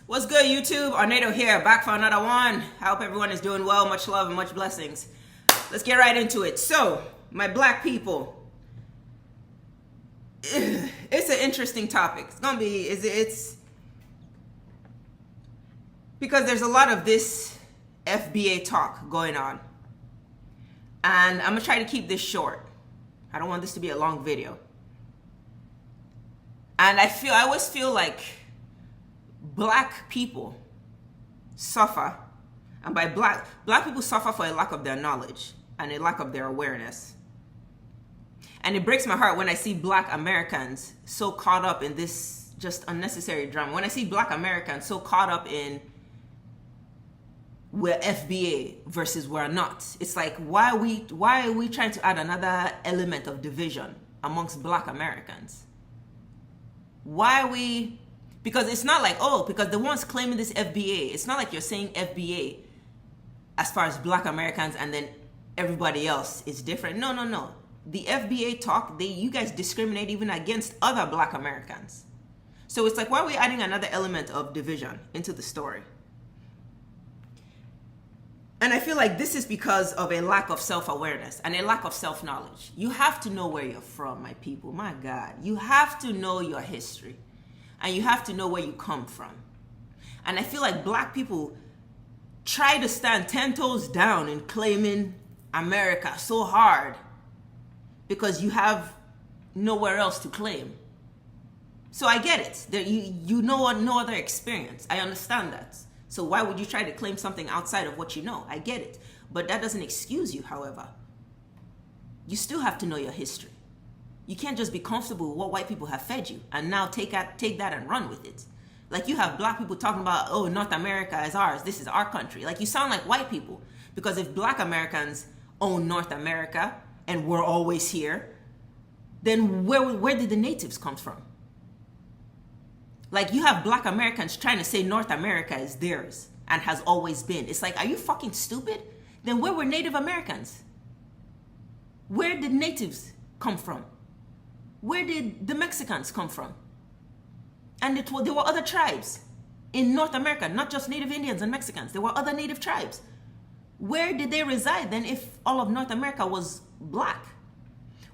What's good, YouTube? Onaedo here, back for another one. I hope everyone is doing well. Much love and much blessings. Let's get right into it. So, my black people, it's an interesting topic. It's gonna be, it's because there's a lot of this FBA talk going on, and I'm gonna try to keep this short. I don't want this to be a long video. And I always feel like black people suffer, and by black people suffer for a lack of their knowledge and a lack of their awareness. And it breaks my heart when I see black Americans so caught up in this just unnecessary drama. When I see black Americans so caught up in we're FBA versus we're not. It's like, why are we trying to add another element of division amongst black Americans? Why are we? Because it's not like, because the ones claiming this FBA, it's not like you're saying FBA as far as black Americans and then everybody else is different. No. The FBA talk, you guys discriminate even against other black Americans. So it's like, why are we adding another element of division into the story? And I feel like this is because of a lack of self-awareness and a lack of self-knowledge. You have to know where you're from, my people. My God, you have to know your history. And you have to know where you come from. And I feel like black people try to stand 10 toes down in claiming America so hard because you have nowhere else to claim. So I get it. You know no other experience. I understand that. So why would you try to claim something outside of what you know? I get it. But that doesn't excuse you, however. You still have to know your history. You can't just be comfortable with what white people have fed you and now take that and run with it. Like, you have black people talking about, North America is ours. This is our country. Like, you sound like white people. Because if black Americans own North America and we're always here, then where did the natives come from? Like, you have black Americans trying to say North America is theirs and has always been. It's like, are you fucking stupid? Then where were Native Americans? Where did natives come from? Where did the Mexicans come from? And there were other tribes in North America, not just Native Indians and Mexicans. There were other native tribes. Where did they reside then if all of North America was black?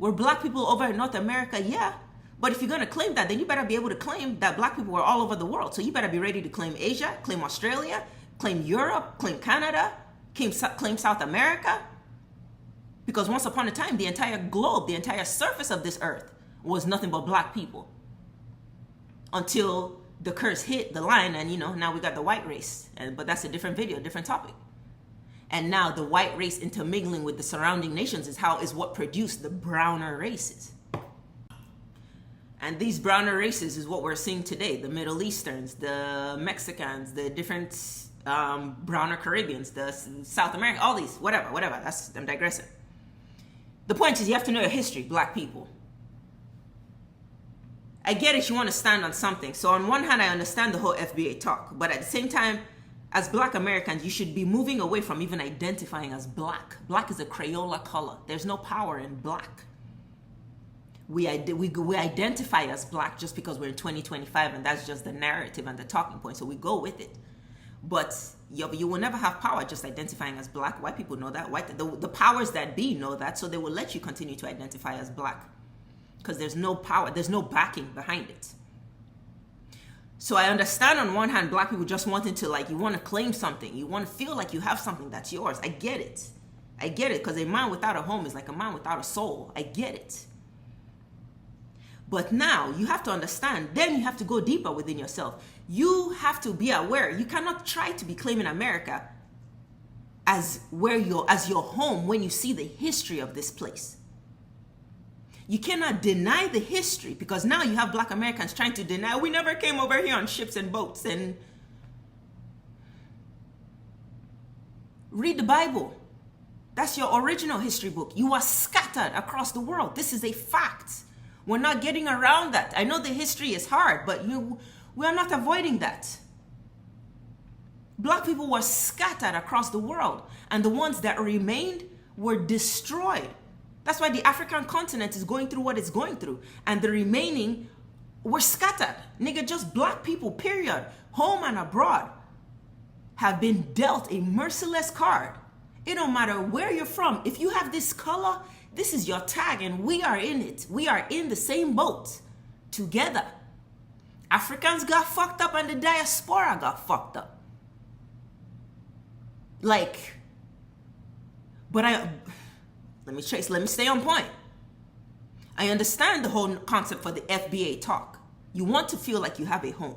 Were black people over in North America? Yeah. But if you're going to claim that, then you better be able to claim that black people were all over the world. So you better be ready to claim Asia, claim Australia, claim Europe, claim Canada, claim South America. Because once upon a time, the entire globe, the entire surface of this earth was nothing but black people. Until the curse hit the line and, now we got the white race. But that's a different video, different topic. And now the white race intermingling with the surrounding nations is what produced the browner races. And these browner races is what we're seeing today. The Middle Easterns, the Mexicans, the different browner Caribbeans, the South America, all these, whatever. I'm digressing. The point is, you have to know your history, black people. I get it, you want to stand on something. So on one hand, I understand the whole FBA talk. But at the same time, as black Americans, you should be moving away from even identifying as black. Black is a Crayola color. There's no power in black. We identify as black just because we're in 2025, and that's just the narrative and the talking point. So we go with it. But you will never have power just identifying as black. White people know that. The powers that be know that, so they will let you continue to identify as black. Because there's no power, there's no backing behind it. So I understand on one hand, black people just wanting to, you want to claim something. You want to feel like you have something that's yours. I get it. Because a man without a home is like a man without a soul. I get it. But now you have to understand, then you have to go deeper within yourself. You have to be aware. You cannot try to be claiming America as your home when you see the history of this place. You cannot deny the history, because now you have black Americans trying to deny, we never came over here on ships and boats. And read the Bible. That's your original history book. You are scattered across the world. This is a fact. We're not getting around that. I know the history is hard, but we are not avoiding that. Black people were scattered across the world, and the ones that remained were destroyed. That's why the African continent is going through what it's going through, and the remaining We're scattered. Nigga, just black people, period, home and abroad, have been dealt a merciless card. It don't matter where you're from. If you have this color, this is your tag, and we are in it. We are in the same boat together. Africans got fucked up and the diaspora got fucked up. Let me stay on point. I understand the whole concept for the FBA talk. You want to feel like you have a home.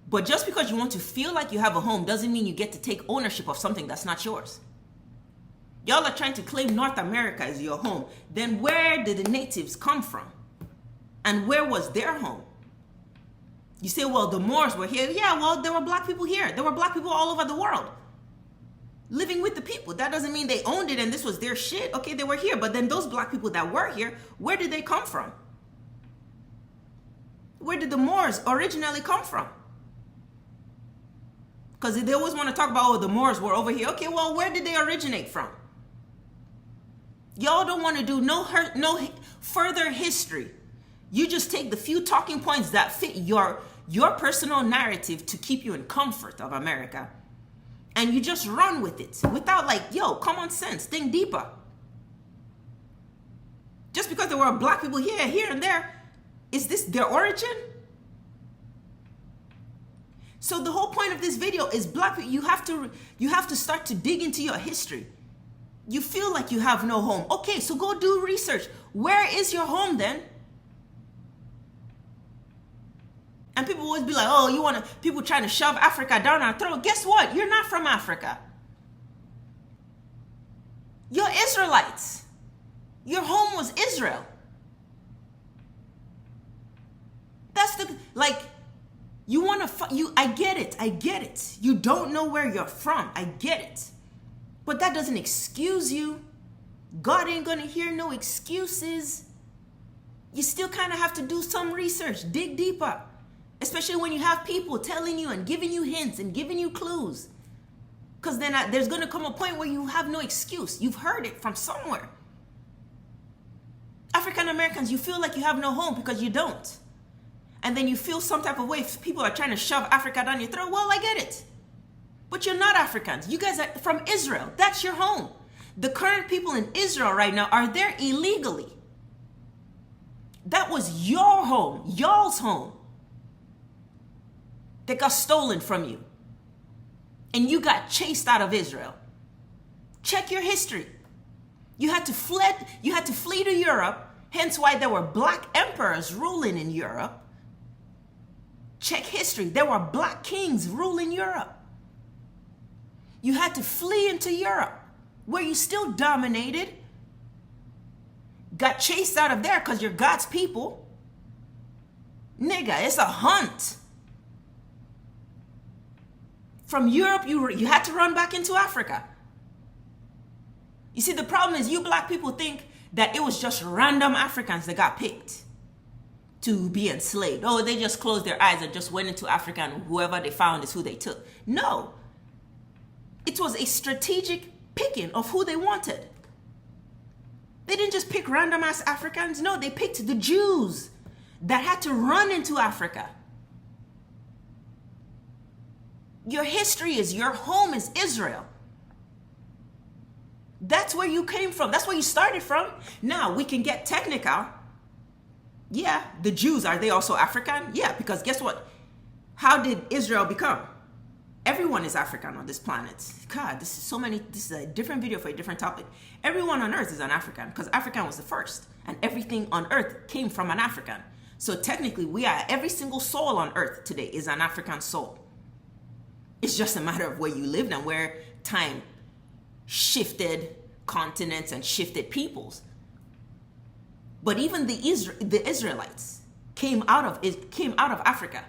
But just because you want to feel like you have a home doesn't mean you get to take ownership of something that's not yours. Y'all are trying to claim North America as your home. Then where did the natives come from? And where was their home? You say, well, the Moors were here. Yeah, well, there were black people here. There were black people all over the world living with the people. That doesn't mean they owned it and this was their shit. Okay, they were here. But then those black people that were here, where did they come from? Where did the Moors originally come from? Because they always want to talk about, oh, the Moors were over here. Okay, well, where did they originate from? Y'all don't want to do no further history. You just take the few talking points that fit your personal narrative to keep you in comfort of America. And you just run with it without common sense. Think deeper. Just because there were black people here and there, is this their origin? So the whole point of this video is black people, you have to start to dig into your history. You feel like you have no home. Okay, so go do research. Where is your home then? And people always be like, oh, people trying to shove Africa down our throat. Guess what? You're not from Africa. You're Israelites. Your home was Israel. That's I get it. You don't know where you're from. I get it. But that doesn't excuse you. God ain't gonna hear no excuses. You still kind of have to do some research, dig deeper. Especially when you have people telling you and giving you hints and giving you clues. Because then there's going to come a point where you have no excuse. You've heard it from somewhere. African Americans, you feel like you have no home because you don't. And then you feel some type of way if people are trying to shove Africa down your throat. Well, I get it. But you're not Africans. You guys are from Israel. That's your home. The current people in Israel right now are there illegally. That was your home, y'all's home. That got stolen from you. And you got chased out of Israel. Check your history. You had to flee to Europe, hence why there were black emperors ruling in Europe. Check history. There were black kings ruling Europe. You had to flee into Europe, where you still dominated. Got chased out of there because you're God's people. Nigga, it's a hunt. From Europe, you had to run back into Africa. You see, the problem is you black people think that it was just random Africans that got picked to be enslaved. Oh, they just closed their eyes and just went into Africa and whoever they found is who they took. No. It was a strategic picking of who they wanted. They didn't just pick random ass Africans. No, they picked the Jews that had to run into Africa. Your history is, your home is Israel. That's where you came from. That's where you started from. Now, we can get technical. Yeah, the Jews, are they also African? Yeah, because guess what? How did Israel become? Everyone is African on this planet. God, this is a different video for a different topic. Everyone on earth is an African because African was the first. And everything on earth came from an African. So technically, every single soul on earth today is an African soul. It's just a matter of where you lived and where time shifted continents and shifted peoples. But even the Israelites came out of Africa.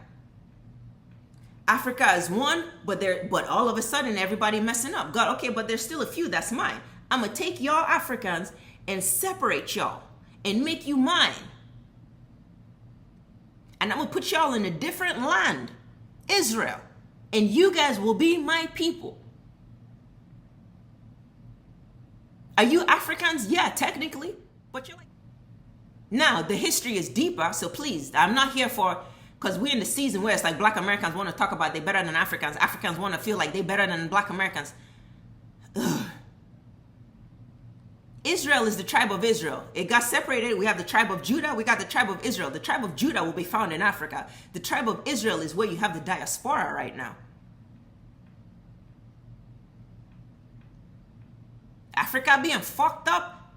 Africa is one, but all of a sudden everybody messing up. God, okay, but there's still a few that's mine. I'm gonna take y'all Africans and separate y'all and make you mine. And I'm gonna put y'all in a different land, Israel. And you guys will be my people. Are you Africans? Yeah, technically. But you're like, Now, the history is deeper, so please, I'm not here for, because we're in the season where it's like black Americans want to talk about they're better than Africans. Africans want to feel like they're better than black Americans. Ugh. Israel is the tribe of Israel. It got separated. We have the tribe of Judah. We got the tribe of Israel. The tribe of Judah will be found in Africa. The tribe of Israel is where you have the diaspora right now. Africa being fucked up,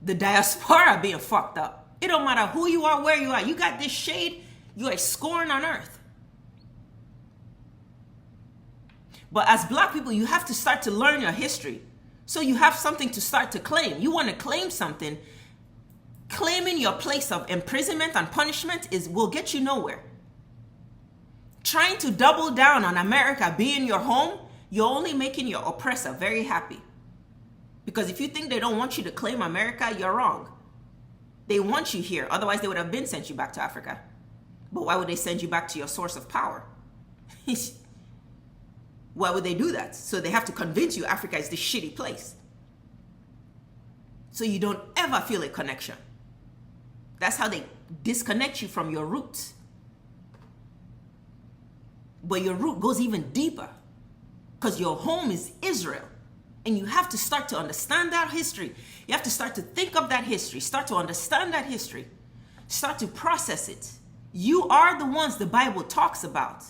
the diaspora being fucked up. It don't matter who you are, where you are. You got this shade, you are scorn on earth. But as black people, you have to start to learn your history. So you have something to start to claim. You want to claim something. Claiming your place of imprisonment and punishment will get you nowhere. Trying to double down on America being your home, you're only making your oppressor very happy. Because if you think they don't want you to claim America, you're wrong. They want you here. Otherwise, they would have been sent you back to Africa. But why would they send you back to your source of power? Why would they do that? So they have to convince you Africa is this shitty place. So you don't ever feel a connection. That's how they disconnect you from your roots. But your root goes even deeper. Because your home is Israel. And you have to start to understand that history. You have to start to think of that history. Start to understand that history. Start to process it. You are the ones the Bible talks about.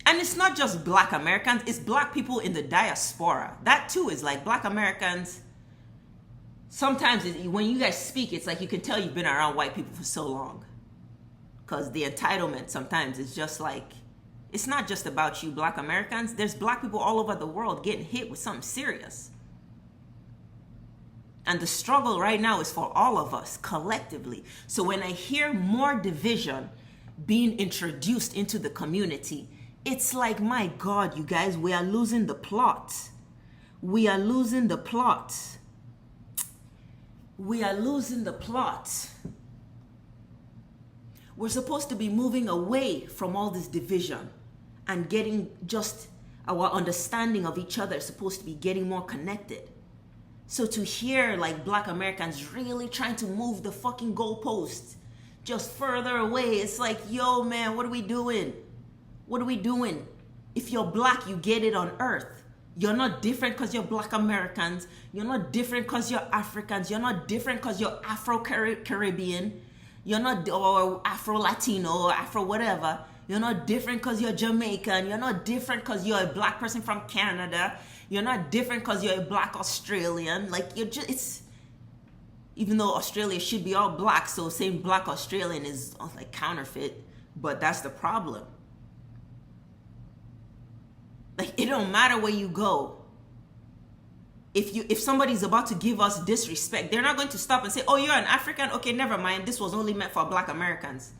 And it's not just black Americans. It's black people in the diaspora. That too is like black Americans. Sometimes when you guys speak, it's like you can tell you've been around white people for so long. Because the entitlement sometimes is just like, it's not just about you black Americans. There's black people all over the world getting hit with something serious. And the struggle right now is for all of us collectively. So when I hear more division being introduced into the community, it's like, my God, you guys, we are losing the plot. We are losing the plot. We are losing the plot. We're supposed to be moving away from all this division and getting just our understanding of each other is supposed to be getting more connected. So to hear like black Americans really trying to move the fucking goalposts just further away, it's like, yo, man, what are we doing? What are we doing? If you're black, you get it on earth. You're not different because you're black Americans. You're not different because you're Africans. You're not different because you're Afro-Caribbean. You're not, or Afro-Latino or Afro whatever. You're not different because you're Jamaican. You're not different because you're a black person from Canada. You're not different because you're a black Australian. Like, you're just, it's, even though Australia should be all black, so saying black Australian is like counterfeit, but that's the problem. Like, it don't matter where you go. If somebody's about to give us disrespect, they're not going to stop and say, oh, you're an African? Okay, never mind. This was only meant for black Americans.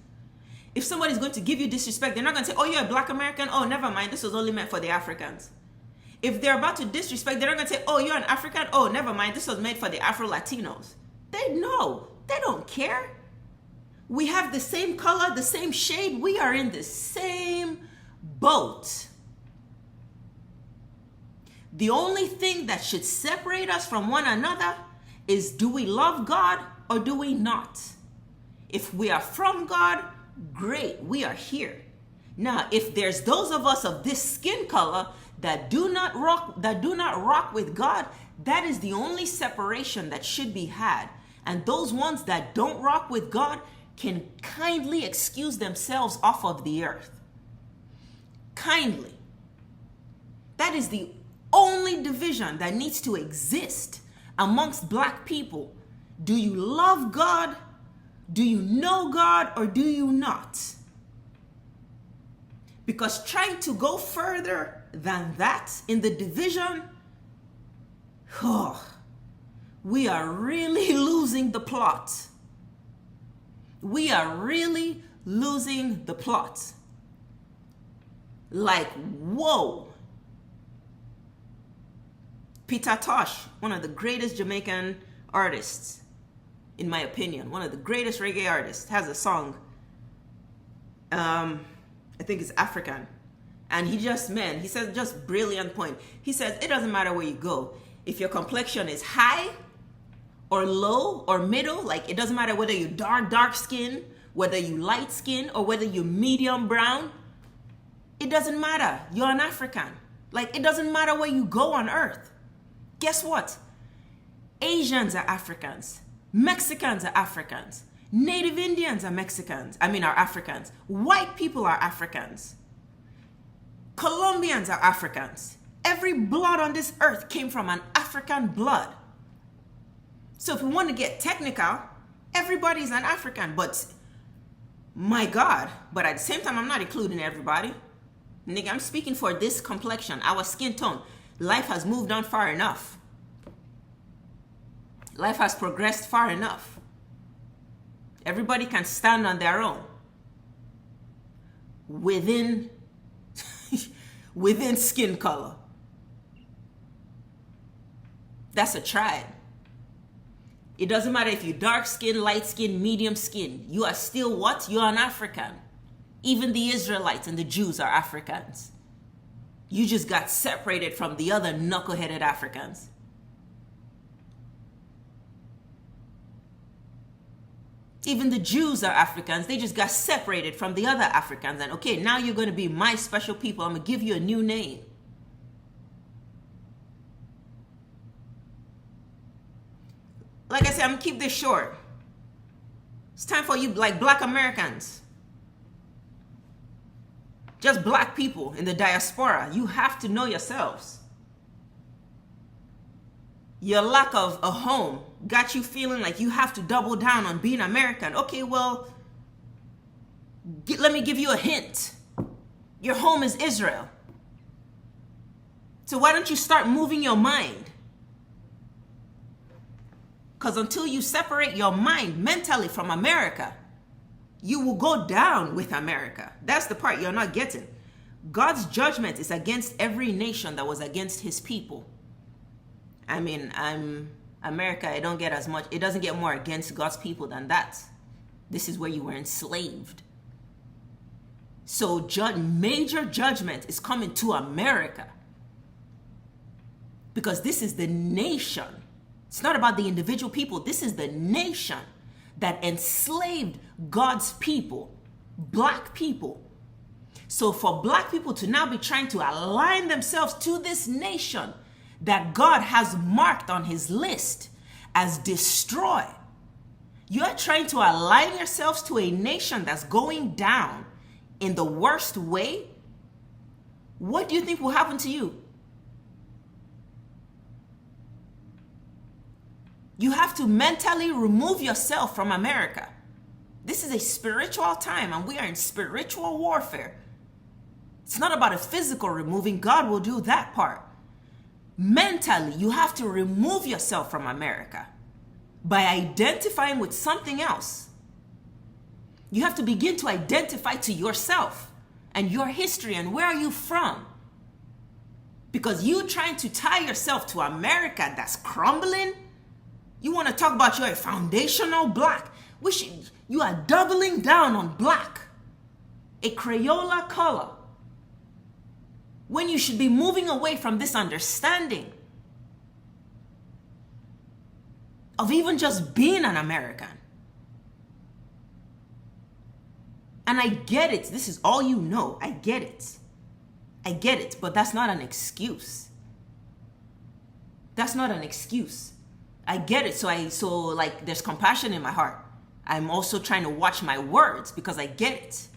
If somebody's going to give you disrespect, they're not going to say, oh, you're a black American? Oh, never mind. This was only meant for the Africans. If they're about to disrespect, they're not going to say, oh, you're an African? Oh, never mind. This was made for the Afro-Latinos. They know. They don't care. We have the same color, the same shade. We are in the same boat. The only thing that should separate us from one another is, do we love God or do we not? If we are from God, great, we are here. Now, if there's those of us of this skin color that do not rock with God, that is the only separation that should be had. And those ones that don't rock with God can kindly excuse themselves off of the earth. Kindly. That is the only division that needs to exist amongst black people. Do you love God? Do you know God or do you not? Because trying to go further than that in the division, we are really losing the plot. We are really losing the plot. Like, whoa. Peter Tosh, one of the greatest Jamaican artists, in my opinion, one of the greatest reggae artists, has a song. I think it's African. And he says just brilliant point. He says, it doesn't matter where you go. If your complexion is high or low or middle. Like, it doesn't matter whether you're dark skin, whether you light skin, or whether you're medium brown. It doesn't matter. You're an African. Like, it doesn't matter where you go on earth. Guess what? Asians are Africans. Mexicans are Africans. Native Indians are Africans. White people are Africans. Colombians are Africans. Every blood on this earth came from an African blood. So if we want to get technical, everybody's an African. But my God, but at the same time, I'm not including everybody. Nigga, I'm speaking for this complexion, our skin tone. Life has moved on far enough. Life has progressed far enough. Everybody can stand on their own within skin color. That's a tribe. It doesn't matter if you're dark skin, light skin, medium skin. You are still what? You're an African. Even the Israelites and the Jews are Africans. You just got separated from the other knuckleheaded Africans. Even the Jews are Africans. They just got separated from the other Africans. And okay, now you're going to be my special people. I'm going to give you a new name. Like I said, I'm going to keep this short. It's time for you, like, Black Americans. Just Black people in the diaspora. You have to know yourselves. Your lack of a home got you feeling like you have to double down on being American. Okay, well, let me give you a hint. Your home is Israel. So why don't you start moving your mind? Because until you separate your mind mentally from America, you will go down with America. That's the part you're not getting. God's judgment is against every nation that was against his people. I mean, America, it doesn't get more against God's people than that. This is where you were enslaved. So major judgment is coming to America. Because this is the nation. It's not about the individual people. This is the nation that enslaved God's people, Black people. So for Black people to now be trying to align themselves to this nation that God has marked on his list as destroy. You're trying to align yourselves to a nation that's going down in the worst way. What do you think will happen to you? You have to mentally remove yourself from America. This is a spiritual time and we are in spiritual warfare. It's not about a physical removing. God will do that part. Mentally, you have to remove yourself from America by identifying with something else. You have to begin to identify to yourself and your history and where are you from. Because you trying to tie yourself to America that's crumbling, you want to talk about you're a foundational Black. You are doubling down on Black, a Crayola color, when you should be moving away from this understanding of even just being an American. And I get it. This is all you know. I get it. I get it. But that's not an excuse. That's not an excuse. I get it. So like there's compassion in my heart. I'm also trying to watch my words because I get it.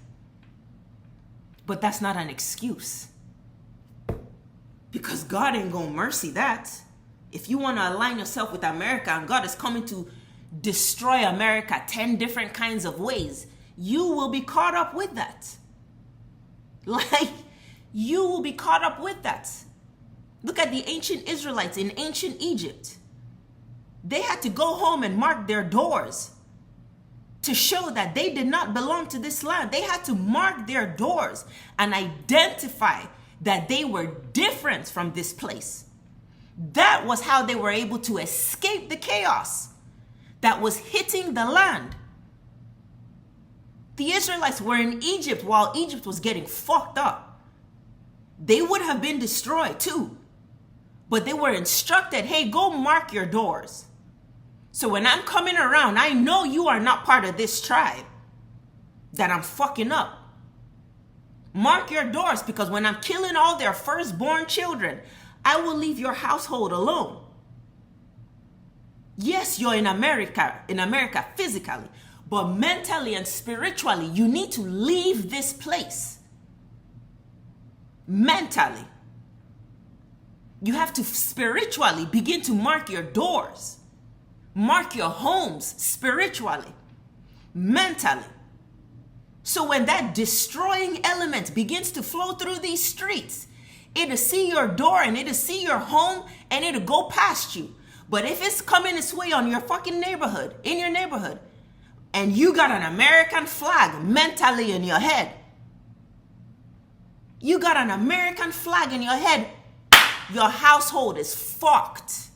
But that's not an excuse. Because God ain't gonna mercy that. If you want to align yourself with America and God is coming to destroy America 10 different kinds of ways, you will be caught up with that. Like, you will be caught up with that. Look at the ancient Israelites in ancient Egypt. They had to go home and mark their doors to show that they did not belong to this land. They had to mark their doors and identify that they were different from this place. That was how they were able to escape the chaos that was hitting the land. The Israelites were in Egypt while Egypt was getting fucked up. They would have been destroyed too. But they were instructed, hey, go mark your doors. So when I'm coming around, I know you are not part of this tribe that I'm fucking up. Mark your doors, because when I'm killing all their firstborn children, I will leave your household alone. Yes, you're in America physically, but mentally and spiritually, you need to leave this place. Mentally. You have to spiritually begin to mark your doors. Mark your homes spiritually, mentally. So when that destroying element begins to flow through these streets, it'll see your door and it'll see your home and it'll go past you. But if it's coming its way on your fucking neighborhood, in your neighborhood, and you got an American flag mentally in your head, you got an American flag in your head, your household is fucked.